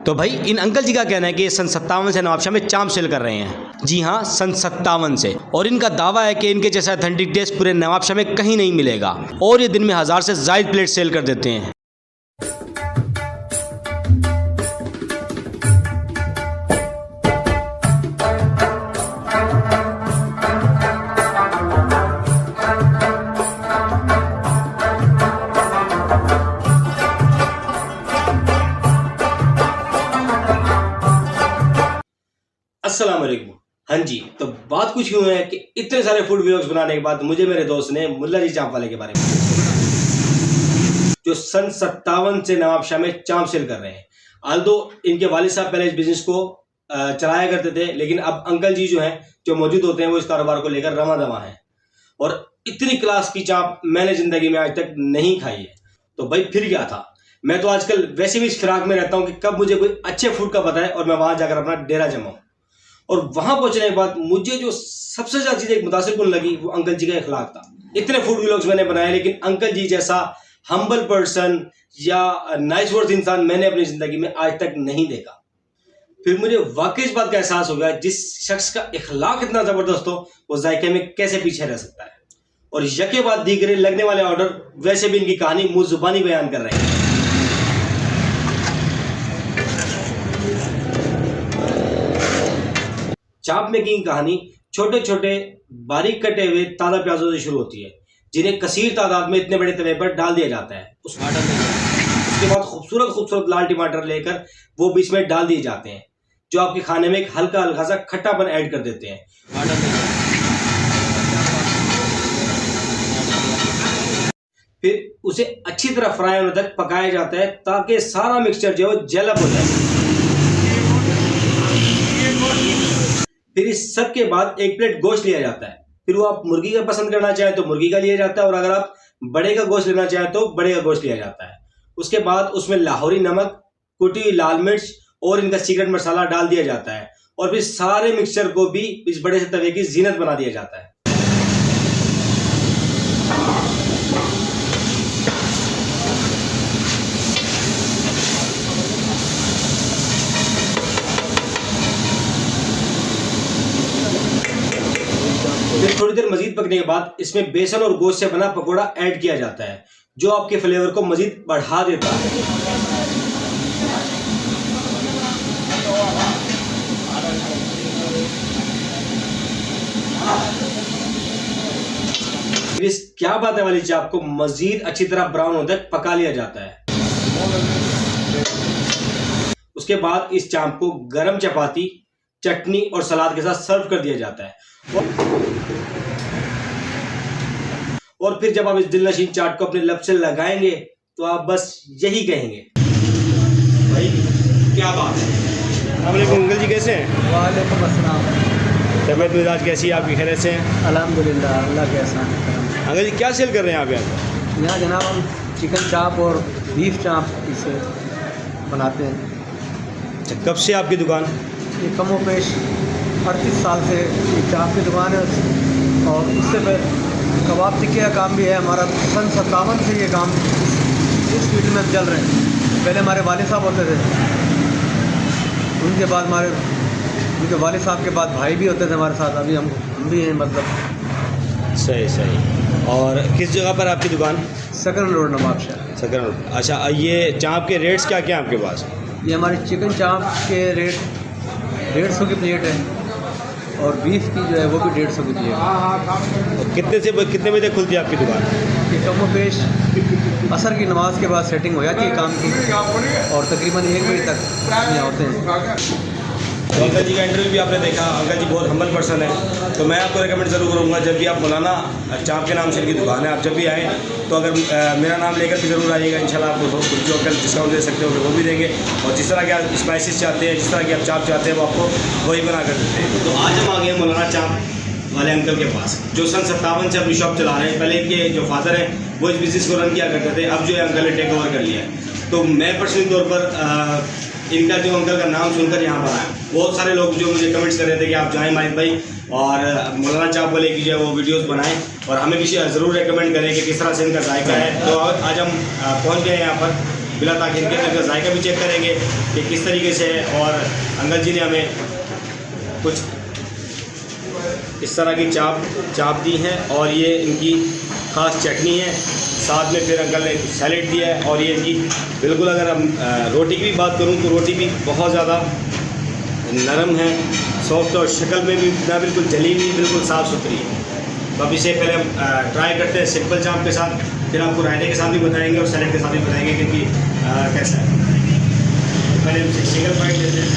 तो भाई इन अंकल जी का कहना है कि ये सन 57 से नवाबशाह में चाँप सेल कर रहे हैं। जी हाँ, सन 57 से। और इनका दावा है कि इनके जैसा ऑथेंटिक टेस्ट पूरे नवाबशाह में कहीं नहीं मिलेगा और ये दिन में 1000 से ज़ायद प्लेट सेल कर देते हैं। अस्सलाम वालेकुम। हाँ जी, तो बात कुछ यूँ है कि इतने सारे फूड व्लॉग्स बनाने के बाद मुझे मेरे दोस्त ने मुल्ला जी चाँप वाले के बारे में, जो सन 57 से नवाबशाह में चाँप सेल कर रहे हैं। आल्दो इनके वालिद साहब पहले इस बिजनेस को चलाया करते थे, लेकिन अब अंकल जी जो हैं, जो मौजूद होते हैं, वो इस कारोबार को लेकर रवां दवा हैं। और इतनी क्लास की चाँप मैंने ज़िंदगी में आज तक नहीं खाई है। तो भाई फिर क्या था, मैं तो आजकल वैसे भी इस फिराक में रहता हूँ कि कब मुझे कोई अच्छे फूड का पता है और मैं वहाँ जाकर अपना डेरा जमाऊँ। और वहां पहुंचने के बाद मुझे जो सबसे ज्यादा चीज एक मुतासिर कुन लगी वो अंकल जी का अखलाक था। इतने फूड व्लॉग्स मैंने बनाए, लेकिन अंकल जी जैसा हम्बल पर्सन या नाइस वर्थ इंसान मैंने अपनी जिंदगी में आज तक नहीं देखा। फिर मुझे वाकई इस बात का एहसास हो गया, जिस शख्स का अखलाक इतना जबरदस्त हो वो जायके में कैसे पीछे रह सकता है। और यके बाद दीगरे लगने वाले ऑर्डर वैसे भी इनकी कहानी मुंह जुबानी बयान कर रहे हैं। चाप मेकिंग की कहानी छोटे छोटे बारीक कटे हुए ताज़ा प्याजों से शुरू होती है, जिन्हें कसीर तादाद में इतने बड़े तवे पर डाल दिया जाता है। उसके बाद खूबसूरत खूबसूरत लाल टमाटर लेकर वो बीच में डाल दिए जाते हैं, जो आपके खाने में एक हल्का हल्का सा खट्टापन ऐड कर देते हैं। फिर उसे अच्छी तरह फ्राई होने तक पकाया जाता है ताकि सारा मिक्सचर जो है जेल अप हो जाए। फिर इस सब के बाद एक प्लेट गोश्त लिया जाता है। फिर वो आप मुर्गी का पसंद करना चाहें तो मुर्गी का लिया जाता है, और अगर आप बड़े का गोश्त लेना चाहें तो बड़े का गोश्त लिया जाता है। उसके बाद उसमें लाहौरी नमक, कुटी हुई लाल मिर्च और इनका सीक्रेट मसाला डाल दिया जाता है, और फिर सारे मिक्सचर को भी इस बड़े से तवे की जीनत बना दिया जाता है। फिर थोड़ी देर मजीद पकने के बाद इसमें बेसन और गोश्त से बना पकोड़ा ऐड किया जाता है, जो आपके फ्लेवर को मजीद बढ़ा देता है। फिर इस क्या बात है वाली चाप को मजीद अच्छी तरह ब्राउन होने तक पका लिया जाता है। उसके बाद इस चाप को गरम चपाती, चटनी और सलाद के साथ सर्व कर दिया जाता है। और फिर जब आप इस दिलनशीन चाट को अपने लब से लगाएंगे तो आप बस यही कहेंगे, भाई क्या बात है। अस्सलामुअलैकुम अंकल जी, कैसे हैं? वालेकुम अस्सलाम। तबीयत मिजाज कैसी है आपकी? खैरियत से हैं? अल्हम्दुलिल्लाह, अल्लाह के एहसान है। अंकल जी क्या सेल कर रहे हैं आप यहाँ? यहाँ जनाब हम चिकन चाप और बीफ चाप इसे बनाते हैं। अच्छा, कब से आपकी दुकान? ये कमो पेश 38 साल से ये चाप की दुकान है, और उससे पहले कबाब टिक्के का काम भी है हमारा। सन 57 से ये काम इस फील्ड में चल रहे हैं। पहले हमारे वालिद साहब होते थे, उनके बाद उनके वालिद साहब के बाद भाई भी होते थे हमारे साथ, अभी हम भी हैं मतलब। सही सही। और किस जगह पर आपकी दुकान? सकरन रोड, नवाबशाह। सकरन रोड। अच्छा, ये चाप के रेट्स क्या क्या हैं आपके पास? ये हमारे चिकन चाप के रेट 150 की प्लेट है, और बीफ की जो है वो भी 150 की प्लेट है। और कितने बजे तक खुलती है आपकी दुकान? ये कमो पेश असर की नमाज के बाद सेटिंग हो जाती है काम की, और तकरीबन 1 बजे तक यहाँ होते हैं। तो अंकल जी का इंटरव्यू भी आपने देखा। अंकल जी बहुत हम्बल पर्सन है, तो मैं आपको रिकमेंड ज़रूर करूँगा, जब भी आप मौलाना चाप के नाम से इनकी दुकान है, आप जब भी आएँ तो अगर मेरा नाम लेकर भी ज़रूर आइएगा। इंशाल्लाह आपको जो अंकल डिस्काउंट दे सकते हो वो भी देंगे, और जिस तरह के आप स्पाइसेस चाहते हैं, जिस तरह की आप चाप चाहते हैं, वो आपको वही बना कर देते हैं। तो आज हम आ गए मौलाना चाप वाले अंकल के पास, जो सन 57 से अपनी शॉप चला रहे हैं। पहले इनके जो फादर हैं वो इस बिज़नेस को रन किया करते थे, अब जो है अंकल ने टेक ओवर कर लिया है। तो मैं पर्सनली तौर पर इनका जो अंकल का नाम सुनकर यहाँ पर आया। बहुत सारे लोग जो मुझे कमेंट्स कर रहे थे कि आप जाएं माहिद भाई और मौलाना चाप वाले की जो है वो वीडियोस बनाएं, और हमें भी ज़रूर रेकमेंड करें कि किस तरह से इनका जायका है। तो आज हम पहुँच गए यहाँ पर, बिला ताकि इनका जायका भी चेक करेंगे कि किस तरीके से है। और अंकल जी ने हमें कुछ इस तरह की चाप दी है और ये इनकी ख़ास चटनी है, साथ में फिर अंकल ने सैलेड दिया है। और ये इनकी बिल्कुल, अगर हम रोटी की भी बात करूँ तो रोटी भी बहुत ज़्यादा नरम है, सॉफ्ट, और शक्ल में भी ना बिल्कुल जली हुई, बिल्कुल साफ़ सुथरी है। तो अब इसे पहले हम ट्राई करते हैं सिंपल चाप के साथ, फिर आपको रायते के साथ भी बताएंगे और सैलेड के साथ भी बताएंगे कि कैसा है। पहले हम सिंगल बाइट लेते हैं।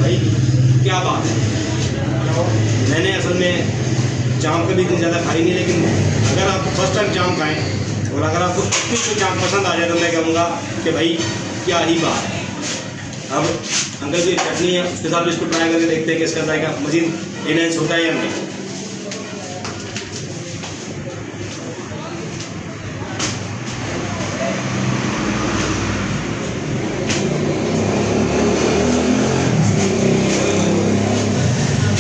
भाई क्या बात है, मैंने असल में चाप कभी इतनी ज़्यादा खाई नहीं, लेकिन अगर आप फर्स्ट टाइम चाप खाएँ और अगर आपको इतनी कोई चाप पसंद आ जाए तो मैं कहूँगा कि भाई क्या ही बात है। अब अंकल जी चटनी है, उसके साथ इसको ट्राई करके देखते हैं कि इसका जायका मज़ीद इनहेंस होता है या नहीं।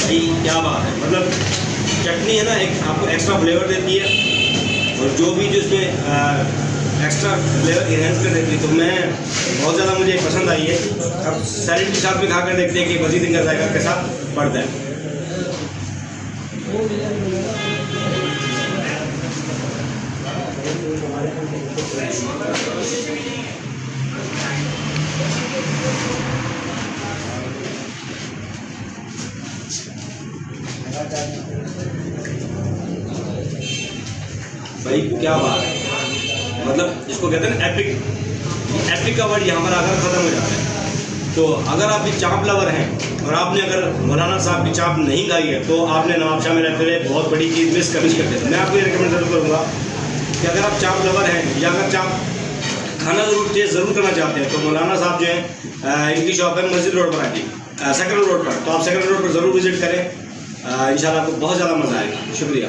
भाई क्या बात है, मतलब चटनी है ना, एक आपको एक्स्ट्रा फ्लेवर देती है, और जो इसमें एक्स्ट्रा फ्लेवर इनहेंस कर देती है, तो मैं बहुत ज़्यादा मुझे पसंद आई है। अब सैलेड के साथ भी खा कर देखते हैं कि मज़ीद इनका जायका के साथ बढ़ता है। भाई क्या बात है, मतलब जिसको कहते हैं ना एपिक, एपिक का वर्ड यहाँ पर आकर ख़त्म हो जाता है। तो अगर आप भी चाप लवर हैं और आपने अगर मौलाना साहब की चाप नहीं खाई है तो आपने नवाब शाह में रहते हुए बहुत बड़ी चीज़ मिस करते हैं। मैं आपको ये रिकमेंड जरूर करूँगा कि अगर आप चाप लवर हैं या अगर चाप खाना टेस्ट ज़रूर करना चाहते हैं तो मौलाना साहब जो हैं इनकी शॉप है मस्जिद रोड पर आती, सेकंड रोड पर, तो आप सेकंड रोड पर ज़रूर विजिट करें। इंशाल्लाह आपको बहुत ज़्यादा मज़ा आएगा। शुक्रिया।